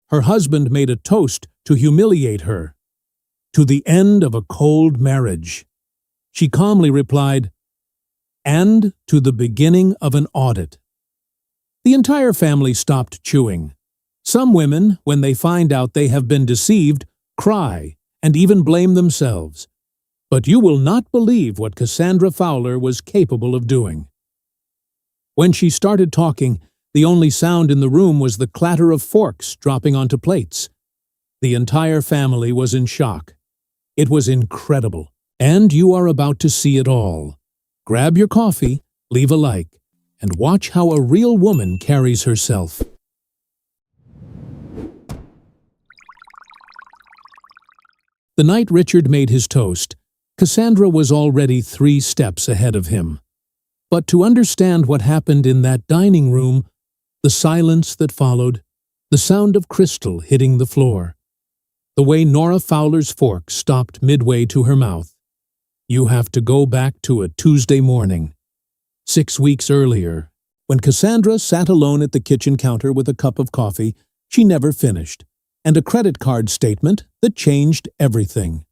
her husband made a toast to humiliate her. To the end of a cold marriage. She calmly replied, and to the beginning of an audit. The entire family stopped chewing. Some women, when they find out they have been deceived, cry and even blame themselves. But you will not believe what Cassandra Fowler was capable of doing. When she started talking, the only sound in the room was the clatter of forks dropping onto plates. The entire family was in shock. It was incredible, and you are about to see it all. Grab your coffee, leave a like, and watch how a real woman carries herself. The night Richard made his toast, Cassandra was already 3 steps ahead of him. But to understand what happened in that dining room, the silence that followed, the sound of crystal hitting the floor, the way Nora Fowler's fork stopped midway to her mouth, you have to go back to a Tuesday morning, 6 weeks earlier, when Cassandra sat alone at the kitchen counter with a cup of coffee she never finished, and a credit card statement that changed everything.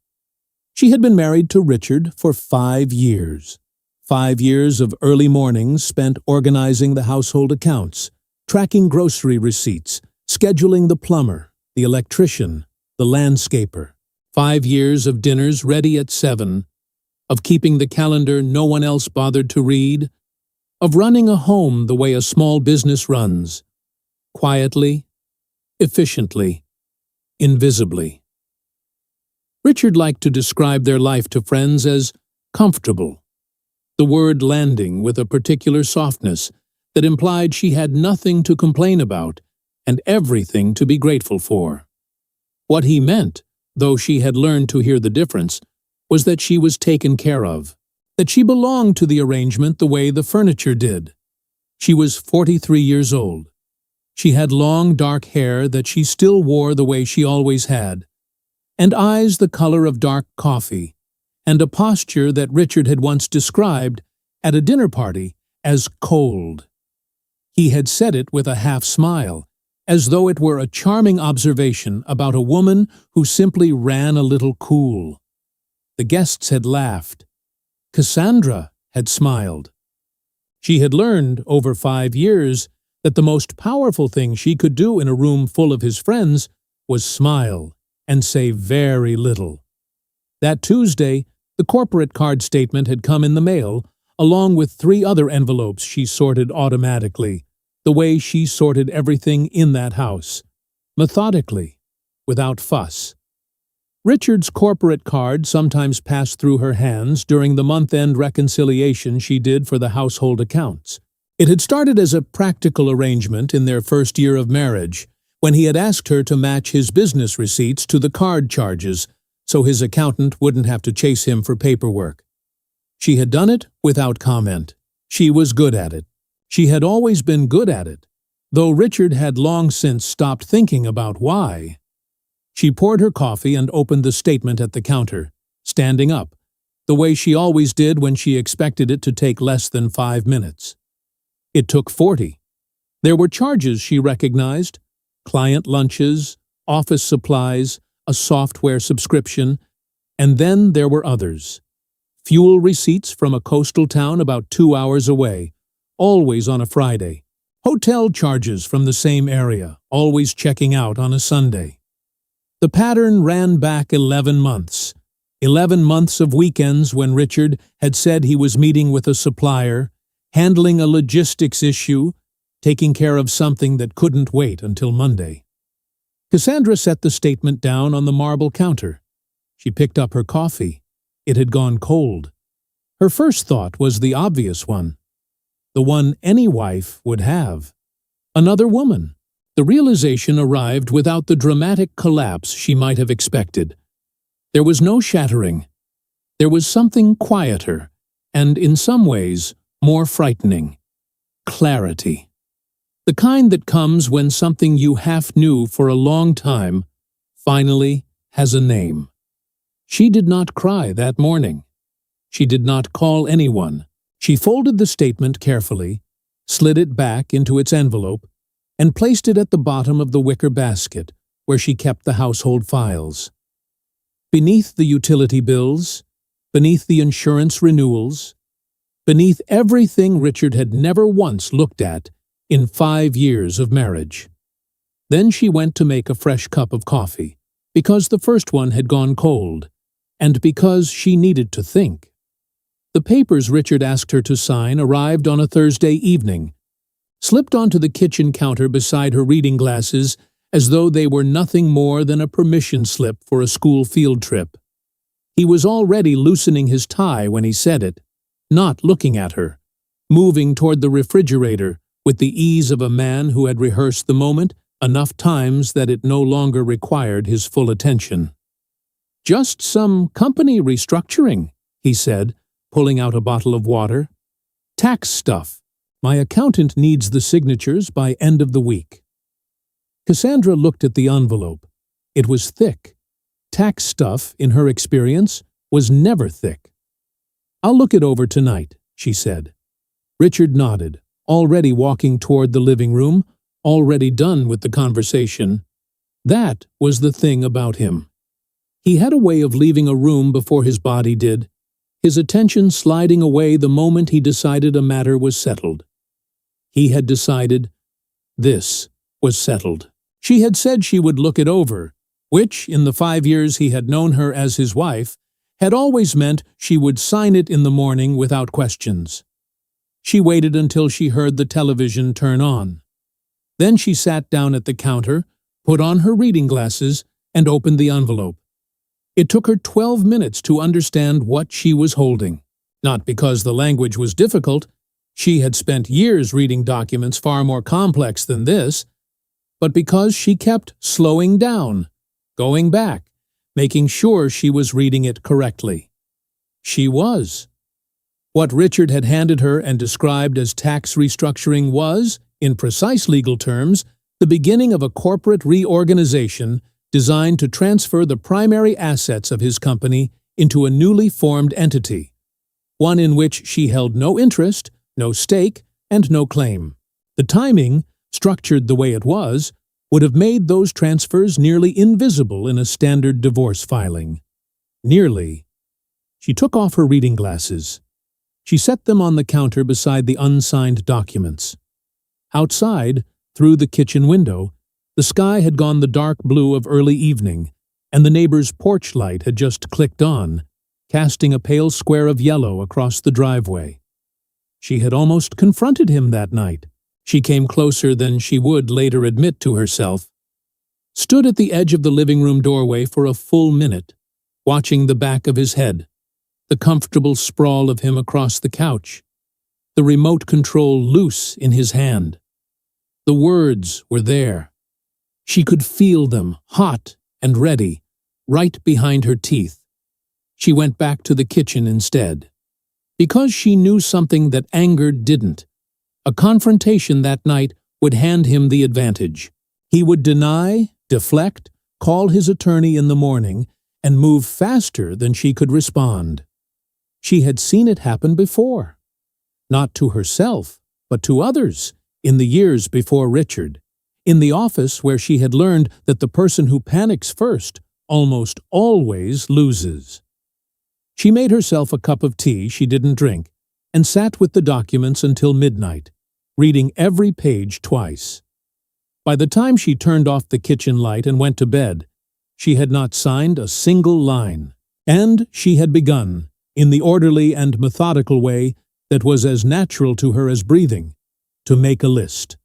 She had been married to Richard for 5 years. 5 years of early mornings spent organizing the household accounts, tracking grocery receipts, scheduling the plumber, the electrician, the landscaper. 5 years of dinners ready at 7, of keeping the calendar no one else bothered to read, of running a home the way a small business runs, quietly, efficiently, invisibly. Richard liked to describe their life to friends as comfortable, the word landing with a particular softness that implied she had nothing to complain about and everything to be grateful for. What he meant, though she had learned to hear the difference, was that she was taken care of, that she belonged to the arrangement the way the furniture did. She was 43 years old. She had long dark hair that she still wore the way she always had, and eyes the color of dark coffee, and a posture that Richard had once described at a dinner party as cold. He had said it with a half-smile, as though it were a charming observation about a woman who simply ran a little cool. The guests had laughed. Cassandra had smiled. She had learned, over 5 years, that the most powerful thing she could do in a room full of his friends was smile and say very little. That Tuesday, the corporate card statement had come in the mail, along with 3 other envelopes she sorted automatically, the way she sorted everything in that house, methodically, without fuss. Richard's corporate card sometimes passed through her hands during the month-end reconciliation she did for the household accounts. It had started as a practical arrangement in their first year of marriage, when he had asked her to match his business receipts to the card charges, so his accountant wouldn't have to chase him for paperwork. She had done it without comment. She was good at it. She had always been good at it, though Richard had long since stopped thinking about why. She poured her coffee and opened the statement at the counter, standing up, the way she always did when she expected it to take less than 5 minutes. It took 40. There were charges she recognized: client lunches, office supplies, a software subscription, and then there were others. Fuel receipts from a coastal town about 2 hours away, always on a Friday. Hotel charges from the same area, always checking out on a Sunday. The pattern ran back 11 months. 11 months of weekends when Richard had said he was meeting with a supplier, handling a logistics issue, taking care of something that couldn't wait until Monday. Cassandra set the statement down on the marble counter. She picked up her coffee. It had gone cold. Her first thought was the obvious one, the one any wife would have. Another woman. The realization arrived without the dramatic collapse she might have expected. There was no shattering. There was something quieter, and in some ways, more frightening. Clarity. The kind that comes when something you half knew for a long time finally has a name. She did not cry that morning. She did not call anyone. She folded the statement carefully, slid it back into its envelope, and placed it at the bottom of the wicker basket, where she kept the household files. Beneath the utility bills, beneath the insurance renewals, beneath everything Richard had never once looked at in 5 years of marriage. Then she went to make a fresh cup of coffee, because the first one had gone cold, and because she needed to think. The papers Richard asked her to sign arrived on a Thursday evening, slipped onto the kitchen counter beside her reading glasses as though they were nothing more than a permission slip for a school field trip. He was already loosening his tie when he said it, not looking at her, moving toward the refrigerator with the ease of a man who had rehearsed the moment enough times that it no longer required his full attention. "Just some company restructuring," he said, pulling out a bottle of water. "Tax stuff. My accountant needs the signatures by end of the week." Cassandra looked at the envelope. It was thick. Tax stuff, in her experience, was never thick. "I'll look it over tonight," she said. Richard nodded, already walking toward the living room, already done with the conversation. That was the thing about him. He had a way of leaving a room before his body did, his attention sliding away the moment he decided a matter was settled. He had decided this was settled. She had said she would look it over, which, in the 5 years he had known her as his wife, had always meant she would sign it in the morning without questions. She waited until she heard the television turn on. Then she sat down at the counter, put on her reading glasses, and opened the envelope. It took her 12 minutes to understand what she was holding. Not because the language was difficult, she had spent years reading documents far more complex than this, but because she kept slowing down, going back, making sure she was reading it correctly. She was. What Richard had handed her and described as tax restructuring was, in precise legal terms, the beginning of a corporate reorganization designed to transfer the primary assets of his company into a newly formed entity, one in which she held no interest, no stake, and no claim. The timing, structured the way it was, would have made those transfers nearly invisible in a standard divorce filing. Nearly. She took off her reading glasses. She set them on the counter beside the unsigned documents. Outside, through the kitchen window, the sky had gone the dark blue of early evening, and the neighbor's porch light had just clicked on, casting a pale square of yellow across the driveway. She had almost confronted him that night. She came closer than she would later admit to herself, stood at the edge of the living room doorway for a full minute, watching the back of his head, the comfortable sprawl of him across the couch, the remote control loose in his hand. The words were there. She could feel them, hot and ready, right behind her teeth. She went back to the kitchen instead. Because she knew something that anger didn't. A confrontation that night would hand him the advantage. He would deny, deflect, call his attorney in the morning, and move faster than she could respond. She had seen it happen before. Not to herself, but to others, in the years before Richard. In the office where she had learned that the person who panics first almost always loses. She made herself a cup of tea she didn't drink and sat with the documents until midnight, reading every page twice. By the time she turned off the kitchen light and went to bed, she had not signed a single line, and she had begun, in the orderly and methodical way that was as natural to her as breathing, to make a list.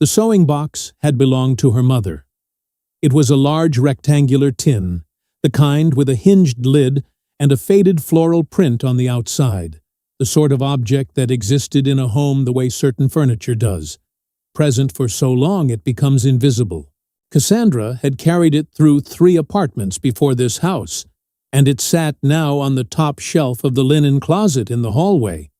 The sewing box had belonged to her mother. It was a large rectangular tin, the kind with a hinged lid and a faded floral print on the outside, the sort of object that existed in a home the way certain furniture does, present for so long it becomes invisible. Cassandra had carried it through 3 apartments before this house, and it sat now on the top shelf of the linen closet in the hallway,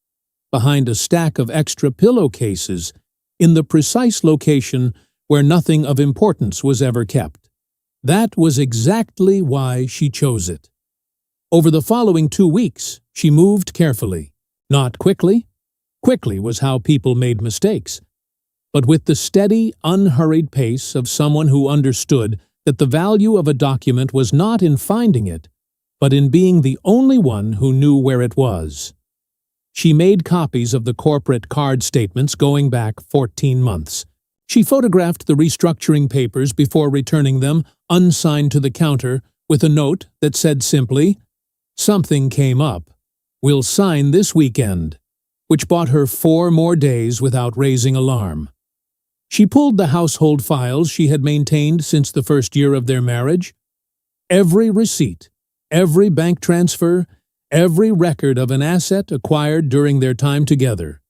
behind a stack of extra pillowcases, in the precise location where nothing of importance was ever kept. That was exactly why she chose it. Over the following 2 weeks, she moved carefully. Not quickly. Quickly was how people made mistakes. But with the steady, unhurried pace of someone who understood that the value of a document was not in finding it, but in being the only one who knew where it was. She made copies of the corporate card statements going back 14 months. She photographed the restructuring papers before returning them, unsigned, to the counter, with a note that said simply, "Something came up. We'll sign this weekend," which bought her 4 more days without raising alarm. She pulled the household files she had maintained since the first year of their marriage. Every receipt, every bank transfer, every record of an asset acquired during their time together.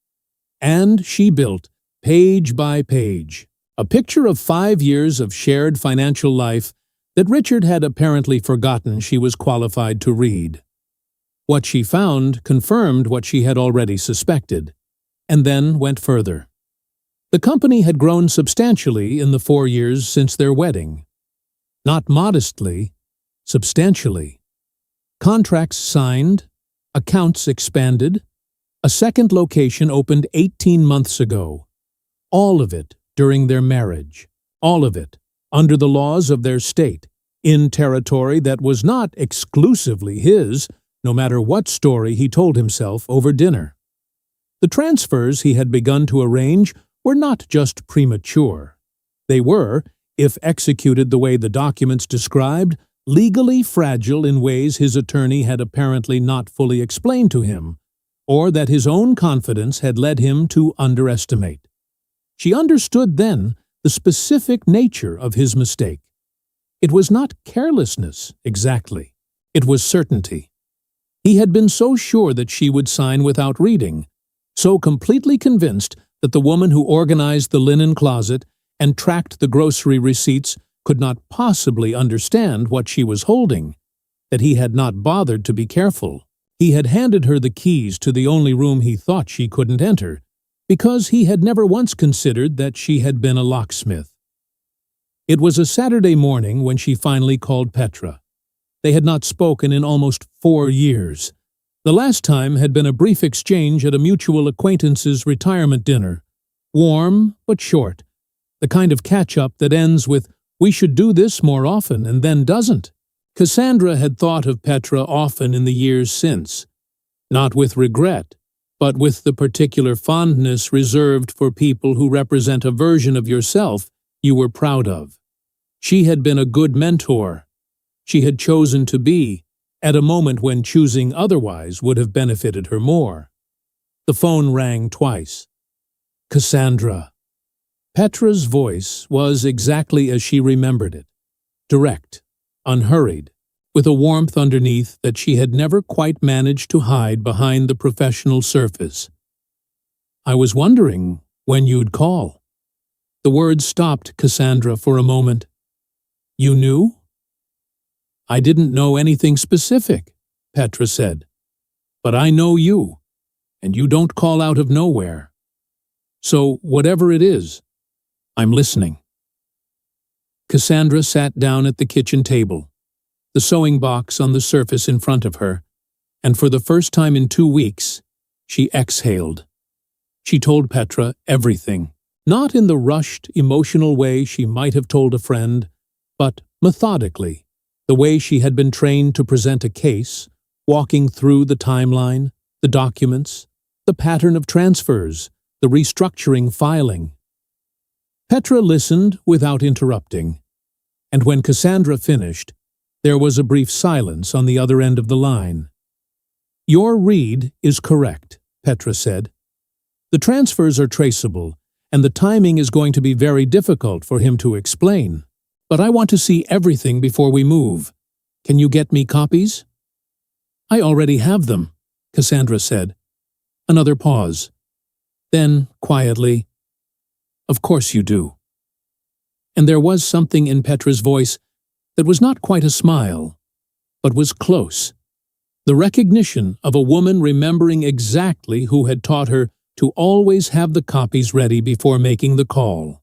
And she built, page by page, a picture of 5 years of shared financial life that Richard had apparently forgotten she was qualified to read. What she found confirmed what she had already suspected, and then went further. The company had grown substantially in the 4 years since their wedding. Not modestly, substantially. Contracts signed, accounts expanded, a second location opened 18 months ago. All of it during their marriage. All of it under the laws of their state, in territory that was not exclusively his, no matter what story he told himself over dinner. The transfers he had begun to arrange were not just premature. They were, if executed the way the documents described, legally fragile in ways his attorney had apparently not fully explained to him, or that his own confidence had led him to underestimate. She understood then the specific nature of his mistake. It was not carelessness, exactly. It was certainty. He had been so sure that she would sign without reading, so completely convinced that the woman who organized the linen closet and tracked the grocery receipts could not possibly understand what she was holding, that he had not bothered to be careful. He had handed her the keys to the only room he thought she couldn't enter, because he had never once considered that she had been a locksmith. It was a Saturday morning when she finally called Petra. They had not spoken in almost 4 years. The last time had been a brief exchange at a mutual acquaintance's retirement dinner. Warm but short. The kind of catch-up that ends with, "We should do this more often," and then doesn't. Cassandra had thought of Petra often in the years since. Not with regret, but with the particular fondness reserved for people who represent a version of yourself you were proud of. She had been a good mentor. She had chosen to be, at a moment when choosing otherwise would have benefited her more. The phone rang twice. Cassandra. Petra's voice was exactly as she remembered it, direct, unhurried, with a warmth underneath that she had never quite managed to hide behind the professional surface. "I was wondering when you'd call." The words stopped Cassandra for a moment. "You knew?" "I didn't know anything specific," Petra said. "But I know you, and you don't call out of nowhere. So, whatever it is, I'm listening." Cassandra sat down at the kitchen table, the sewing box on the surface in front of her, and for the first time in 2 weeks, she exhaled. She told Petra everything, not in the rushed, emotional way she might have told a friend, but methodically, the way she had been trained to present a case, walking through the timeline, the documents, the pattern of transfers, the restructuring filing. Petra listened without interrupting, and when Cassandra finished, there was a brief silence on the other end of the line. "Your read is correct," Petra said. "The transfers are traceable, and the timing is going to be very difficult for him to explain. But I want to see everything before we move. Can you get me copies?" "I already have them," Cassandra said. Another pause. Then, quietly, "Of course you do." And there was something in Petra's voice that was not quite a smile, but was close. The recognition of a woman remembering exactly who had taught her to always have the copies ready before making the call.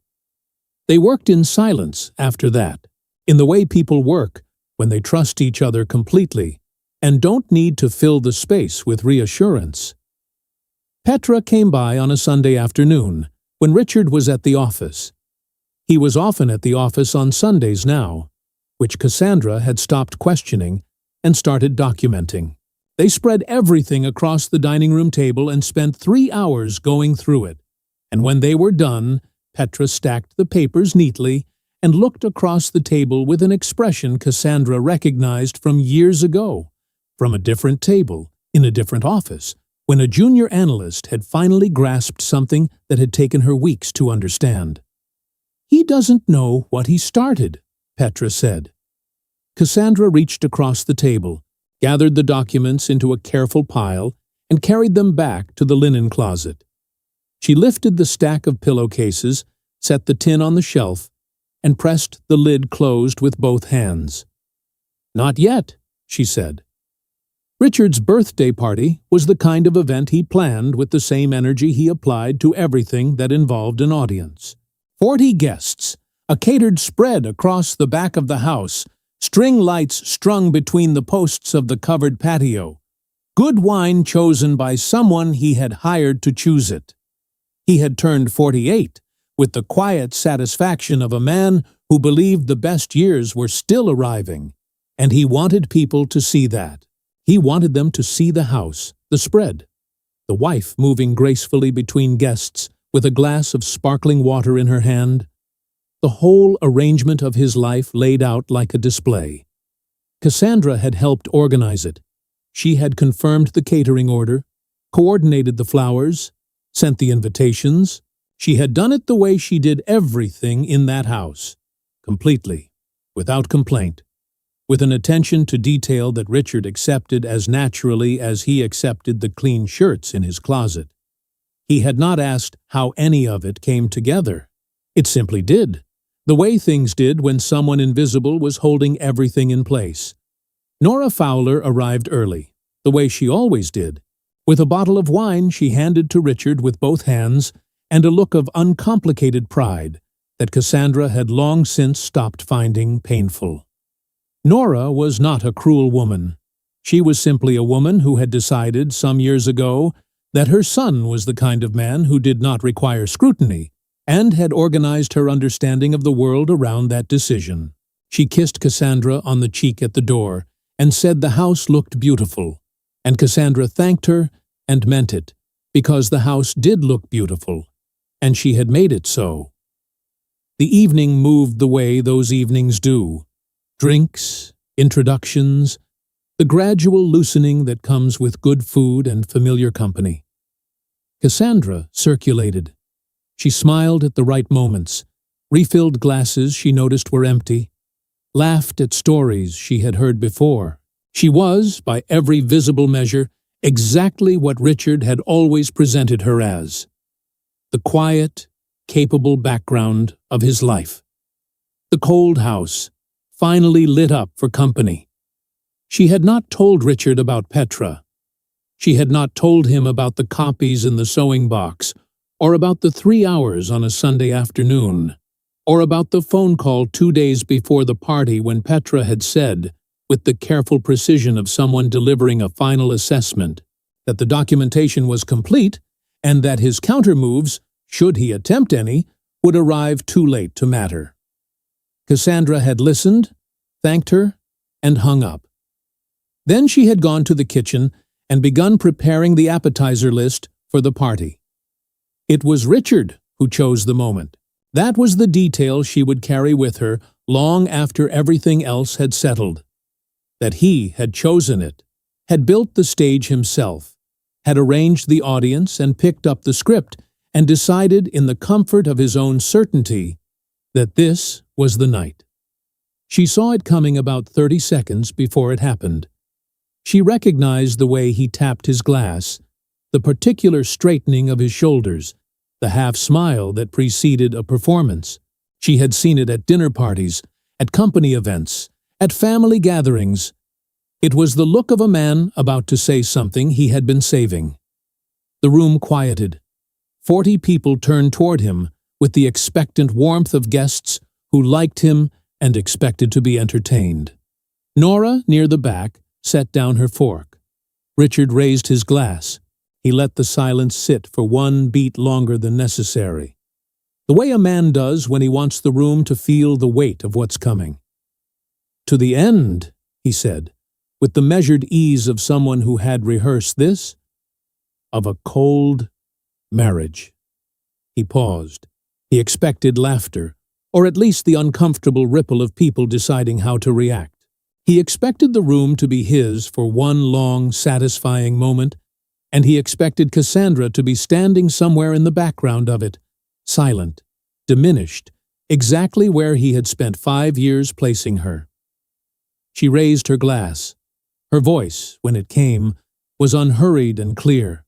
They worked in silence after that, in the way people work when they trust each other completely and don't need to fill the space with reassurance. Petra came by on a Sunday afternoon, when Richard was at the office. He was often at the office on Sundays now, which Cassandra had stopped questioning and started documenting. They spread everything across the dining room table and spent 3 hours going through it. And when they were done, Petra stacked the papers neatly and looked across the table with an expression Cassandra recognized from years ago, from a different table, in a different office, when a junior analyst had finally grasped something that had taken her weeks to understand. "He doesn't know what he started," Petra said. Cassandra reached across the table, gathered the documents into a careful pile, and carried them back to the linen closet. She lifted the stack of pillowcases, set the tin on the shelf, and pressed the lid closed with both hands. "Not yet," she said. Richard's birthday party was the kind of event he planned with the same energy he applied to everything that involved an audience. 40 guests, a catered spread across the back of the house, string lights strung between the posts of the covered patio, good wine chosen by someone he had hired to choose it. He had turned 48, with the quiet satisfaction of a man who believed the best years were still arriving, and he wanted people to see that. He wanted them to see the house, the spread, the wife moving gracefully between guests with a glass of sparkling water in her hand, the whole arrangement of his life laid out like a display. Cassandra had helped organize it. She had confirmed the catering order, coordinated the flowers, sent the invitations. She had done it the way she did everything in that house, completely, without complaint, with an attention to detail that Richard accepted as naturally as he accepted the clean shirts in his closet. He had not asked how any of it came together. It simply did, the way things did when someone invisible was holding everything in place. Nora Fowler arrived early, the way she always did, with a bottle of wine she handed to Richard with both hands and a look of uncomplicated pride that Cassandra had long since stopped finding painful. Nora was not a cruel woman. She was simply a woman who had decided some years ago that her son was the kind of man who did not require scrutiny, and had organized her understanding of the world around that decision. She kissed Cassandra on the cheek at the door and said the house looked beautiful, and Cassandra thanked her and meant it, because the house did look beautiful, and she had made it so. The evening moved the way those evenings do. Drinks, introductions, the gradual loosening that comes with good food and familiar company. Cassandra circulated. She smiled at the right moments, refilled glasses she noticed were empty, laughed at stories she had heard before. She was, by every visible measure, exactly what Richard had always presented her as, the quiet, capable background of his life. The cold house, finally lit up for company. She had not told Richard about Petra. She had not told him about the copies in the sewing box, or about the 3 hours on a Sunday afternoon, or about the phone call 2 days before the party when Petra had said, with the careful precision of someone delivering a final assessment, that the documentation was complete and that his countermoves, should he attempt any, would arrive too late to matter. Cassandra had listened, thanked her, and hung up. Then she had gone to the kitchen and begun preparing the appetizer list for the party. It was Richard who chose the moment. That was the detail she would carry with her long after everything else had settled. That he had chosen it, had built the stage himself, had arranged the audience and picked up the script, and decided in the comfort of his own certainty that this was the night. She saw it coming about 30 seconds before it happened. She recognized the way he tapped his glass, the particular straightening of his shoulders, the half-smile that preceded a performance. She had seen it at dinner parties, at company events, at family gatherings. It was the look of a man about to say something he had been saving. The room quieted. 40 people turned toward him with the expectant warmth of guests who liked him and expected to be entertained. Nora, near the back, set down her fork. Richard raised his glass. He let the silence sit for 1 beat longer than necessary, the way a man does when he wants the room to feel the weight of what's coming. "To the end," he said, with the measured ease of someone who had rehearsed this, "of a cold marriage." He paused. He expected laughter, or at least the uncomfortable ripple of people deciding how to react. He expected the room to be his for one long, satisfying moment, and he expected Cassandra to be standing somewhere in the background of it, silent, diminished, exactly where he had spent 5 years placing her. She raised her glass. Her voice, when it came, was unhurried and clear,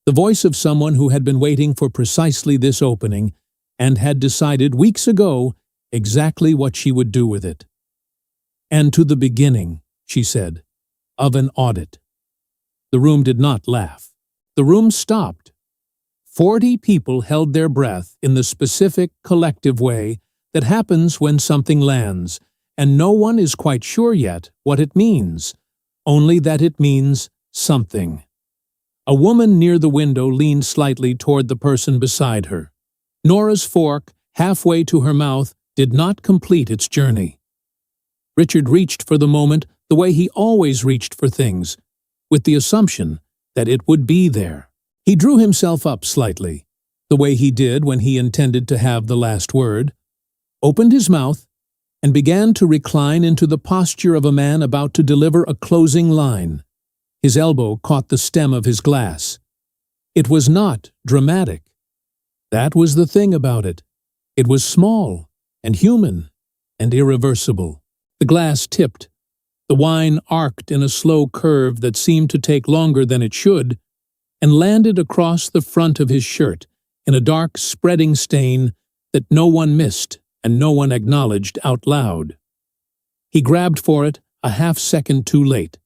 the voice of someone who had been waiting for precisely this opening and had decided weeks ago exactly what she would do with it. "And to the beginning," she said, "of an audit." The room did not laugh. The room stopped. 40 people held their breath in the specific, collective way that happens when something lands, and no one is quite sure yet what it means, only that it means something. A woman near the window leaned slightly toward the person beside her. Nora's fork, halfway to her mouth, did not complete its journey. Richard reached for the moment the way he always reached for things, with the assumption that it would be there. He drew himself up slightly, the way he did when he intended to have the last word, opened his mouth, and began to recline into the posture of a man about to deliver a closing line. His elbow caught the stem of his glass. It was not dramatic. That was the thing about it. It was small and human and irreversible. The glass tipped. The wine arced in a slow curve that seemed to take longer than it should, and landed across the front of his shirt in a dark, spreading stain that no one missed and no one acknowledged out loud. He grabbed for it a half-second too late,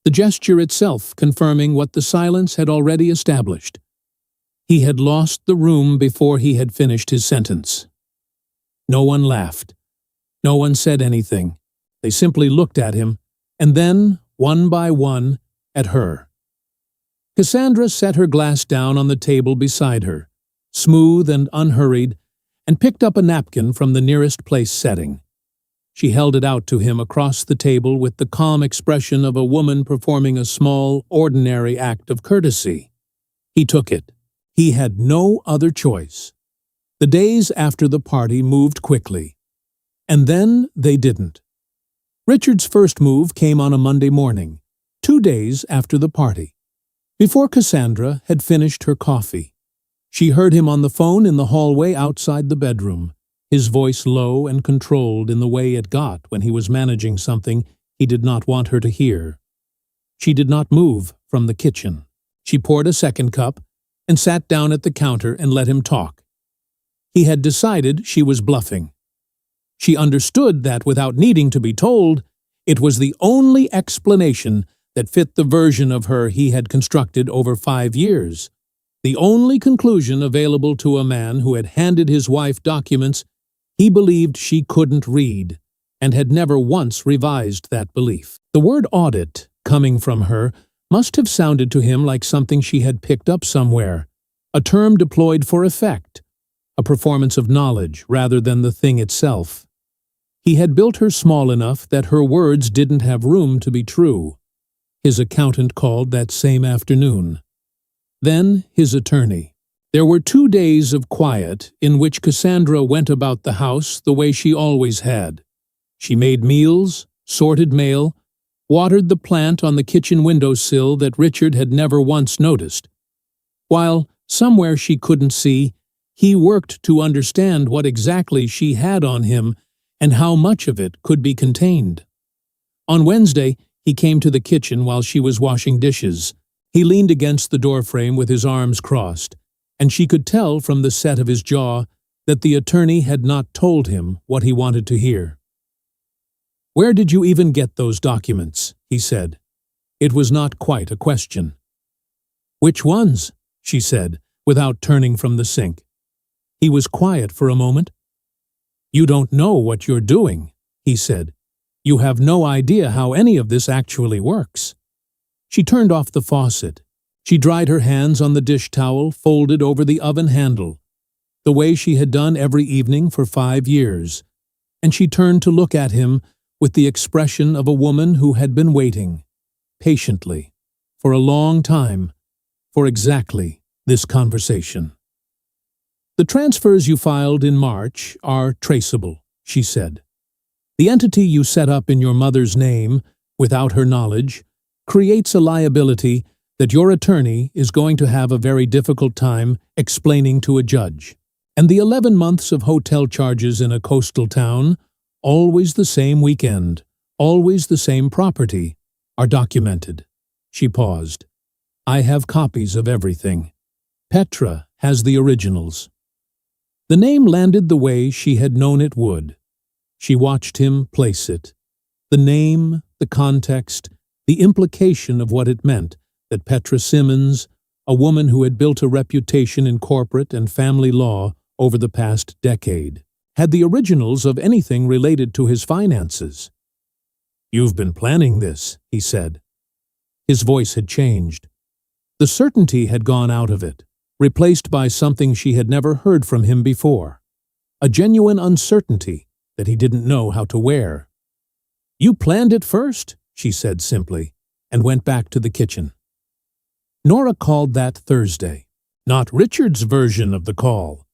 the gesture itself confirming what the silence had already established. He had lost the room before he had finished his sentence. No one laughed. No one said anything. They simply looked at him, and then, one by one, at her. Cassandra set her glass down on the table beside her, smooth and unhurried, and picked up a napkin from the nearest place setting. She held it out to him across the table with the calm expression of a woman performing a small, ordinary act of courtesy. He took it. He had no other choice. The days after the party moved quickly. And then they didn't. Richard's first move came on a Monday morning, 2 days after the party, before Cassandra had finished her coffee. She heard him on the phone in the hallway outside the bedroom, his voice low and controlled in the way it got when he was managing something he did not want her to hear. She did not move from the kitchen. She poured a second cup and sat down at the counter and let him talk. He had decided she was bluffing. She understood that without needing to be told, it was the only explanation that fit the version of her he had constructed over 5 years, the only conclusion available to a man who had handed his wife documents he believed she couldn't read, and had never once revised that belief. The word audit, coming from her, must have sounded to him like something she had picked up somewhere, a term deployed for effect, a performance of knowledge rather than the thing itself. He had built her small enough that her words didn't have room to be true. His accountant called that same afternoon. Then his attorney. There were 2 days of quiet in which Cassandra went about the house the way she always had. She made meals, sorted mail, watered the plant on the kitchen windowsill that Richard had never once noticed, while, somewhere she couldn't see, he worked to understand what exactly she had on him and how much of it could be contained. On Wednesday, he came to the kitchen while she was washing dishes. He leaned against the doorframe with his arms crossed, and she could tell from the set of his jaw that the attorney had not told him what he wanted to hear. "Where did you even get those documents?" he said. It was not quite a question. "Which ones?" she said, without turning from the sink. He was quiet for a moment. "You don't know what you're doing," he said. "You have no idea how any of this actually works." She turned off the faucet. She dried her hands on the dish towel folded over the oven handle, the way she had done every evening for 5 years, and she turned to look at him with the expression of a woman who had been waiting, patiently, for a long time, for exactly this conversation. "The transfers you filed in March are traceable," she said. "The entity you set up in your mother's name, without her knowledge, creates a liability that your attorney is going to have a very difficult time explaining to a judge. And the 11 months of hotel charges in a coastal town, always the same weekend, always the same property, are documented." She paused. "I have copies of everything. Petra has the originals." The name landed the way she had known it would. She watched him place it. The name, the context, the implication of what it meant that Petra Simmons, a woman who had built a reputation in corporate and family law over the past decade, had the originals of anything related to his finances. "You've been planning this," he said. His voice had changed. The certainty had gone out of it, replaced by something she had never heard from him before, a genuine uncertainty that he didn't know how to wear. "You planned it first," she said simply, and went back to the kitchen. Nora called that Thursday. Not Richard's version of the call.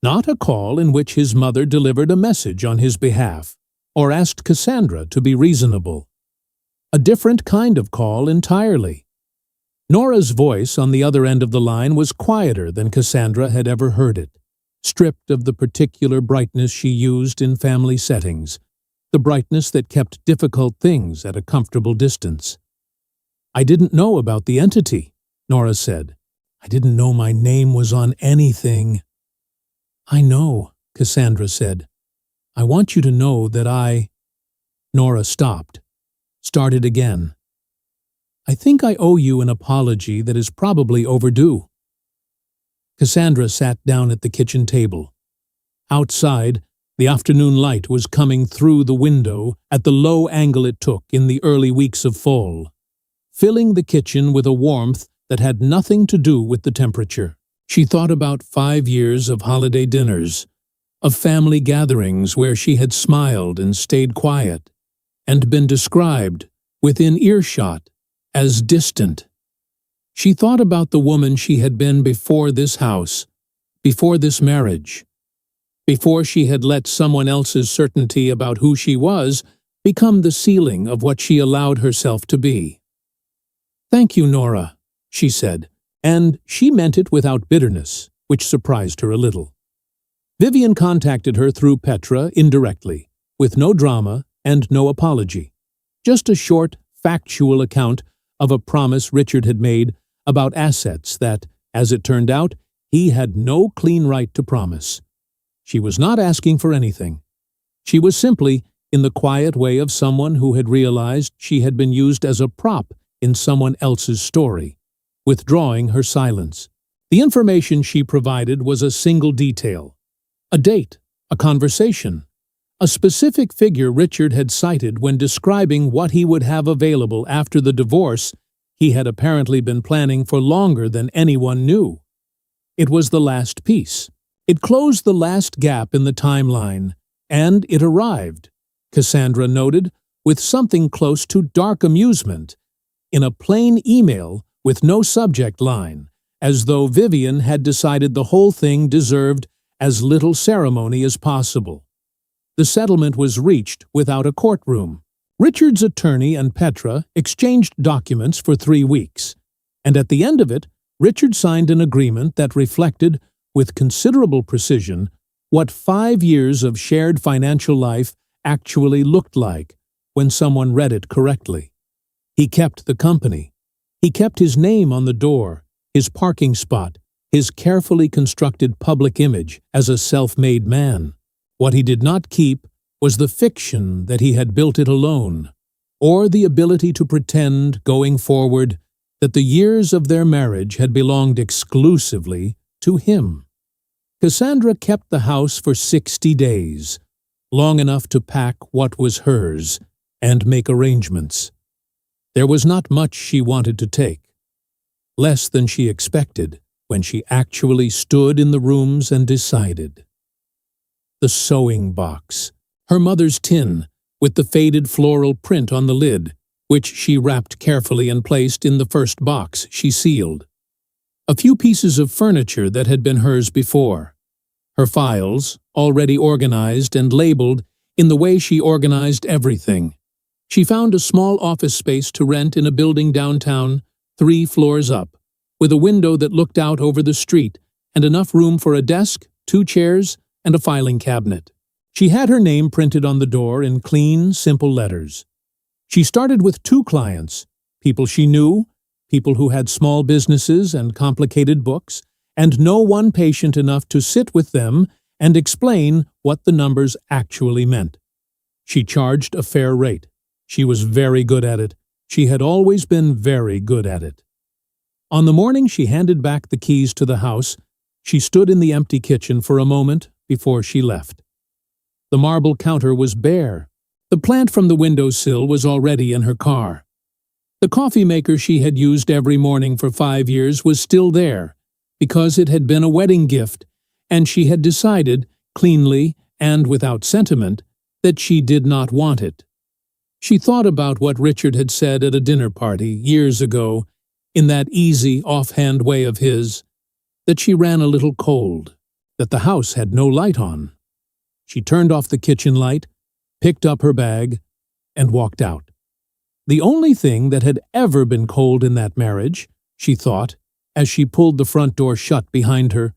Not a call in which his mother delivered a message on his behalf, or asked Cassandra to be reasonable. A different kind of call entirely. Nora's voice on the other end of the line was quieter than Cassandra had ever heard it, stripped of the particular brightness she used in family settings, the brightness that kept difficult things at a comfortable distance. "I didn't know about the entity," Nora said. "I didn't know my name was on anything." "I know," Cassandra said. "I want you to know that I—" Nora stopped, started again. "I think I owe you an apology that is probably overdue." Cassandra sat down at the kitchen table. Outside, the afternoon light was coming through the window at the low angle it took in the early weeks of fall, filling the kitchen with a warmth that had nothing to do with the temperature. She thought about 5 years of holiday dinners, of family gatherings where she had smiled and stayed quiet, and been described, within earshot, as distant. She thought about the woman she had been before this house, before this marriage, before she had let someone else's certainty about who she was become the ceiling of what she allowed herself to be. "Thank you, Nora," she said, and she meant it without bitterness, which surprised her a little. Vivian contacted her through Petra indirectly, with no drama and no apology, just a short, factual account of a promise Richard had made about assets that, as it turned out, he had no clean right to promise. She was not asking for anything. She was simply, in the quiet way of someone who had realized she had been used as a prop in someone else's story, withdrawing her silence. The information she provided was a single detail. A date, a conversation, a specific figure Richard had cited when describing what he would have available after the divorce he had apparently been planning for longer than anyone knew. It was the last piece. It closed the last gap in the timeline, and it arrived, Cassandra noted, with something close to dark amusement, in a plain email with no subject line, as though Vivian had decided the whole thing deserved as little ceremony as possible. The settlement was reached without a courtroom. Richard's attorney and Petra exchanged documents for 3 weeks, and at the end of it, Richard signed an agreement that reflected, with considerable precision, what 5 years of shared financial life actually looked like when someone read it correctly. He kept the company. He kept his name on the door, his parking spot, his carefully constructed public image as a self-made man. What he did not keep was the fiction that he had built it alone, or the ability to pretend, going forward, that the years of their marriage had belonged exclusively to him. Cassandra kept the house for 60 days, long enough to pack what was hers and make arrangements. There was not much she wanted to take, less than she expected when she actually stood in the rooms and decided. The sewing box, her mother's tin, with the faded floral print on the lid, which she wrapped carefully and placed in the first box she sealed. A few pieces of furniture that had been hers before. Her files, already organized and labeled in the way she organized everything. She found a small office space to rent in a building downtown, 3 floors up, with a window that looked out over the street and enough room for a desk, 2 chairs, and a filing cabinet. She had her name printed on the door in clean, simple letters. She started with 2 clients, people she knew, people who had small businesses and complicated books, and no one patient enough to sit with them and explain what the numbers actually meant. She charged a fair rate. She was very good at it. She had always been very good at it. On the morning she handed back the keys to the house, she stood in the empty kitchen for a moment before she left. The marble counter was bare. The plant from the windowsill was already in her car. The coffee maker she had used every morning for 5 years was still there, because it had been a wedding gift, and she had decided, cleanly and without sentiment, that she did not want it. She thought about what Richard had said at a dinner party years ago, in that easy, offhand way of his, that she ran a little cold, that the house had no light on. She turned off the kitchen light, picked up her bag, and walked out. The only thing that had ever been cold in that marriage, she thought, as she pulled the front door shut behind her,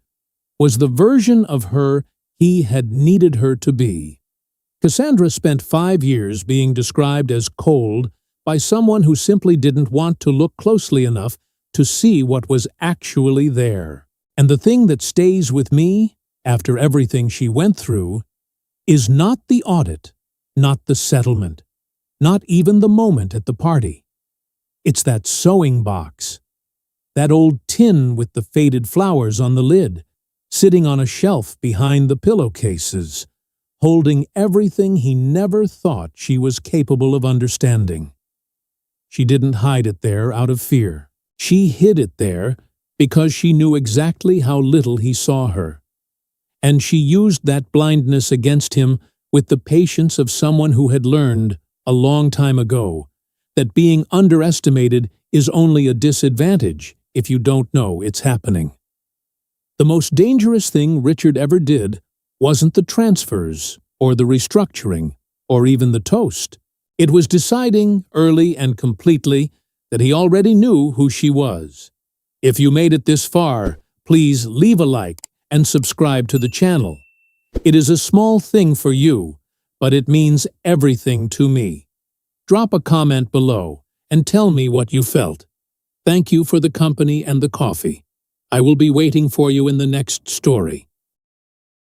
was the version of her he had needed her to be. Cassandra spent 5 years being described as cold by someone who simply didn't want to look closely enough to see what was actually there. And the thing that stays with me, after everything she went through, is not the audit, not the settlement, not even the moment at the party. It's that sewing box, that old tin with the faded flowers on the lid, sitting on a shelf behind the pillowcases, holding everything he never thought she was capable of understanding. She didn't hide it there out of fear. She hid it there because she knew exactly how little he saw her. And she used that blindness against him with the patience of someone who had learned, a long time ago, that being underestimated is only a disadvantage if you don't know it's happening. The most dangerous thing Richard ever did wasn't the transfers, or the restructuring, or even the toast. It was deciding, early and completely, that he already knew who she was. If you made it this far, please leave a like and subscribe to the channel. It is a small thing for you, but it means everything to me. Drop a comment below and tell me what you felt. Thank you for the company and the coffee. I will be waiting for you in the next story.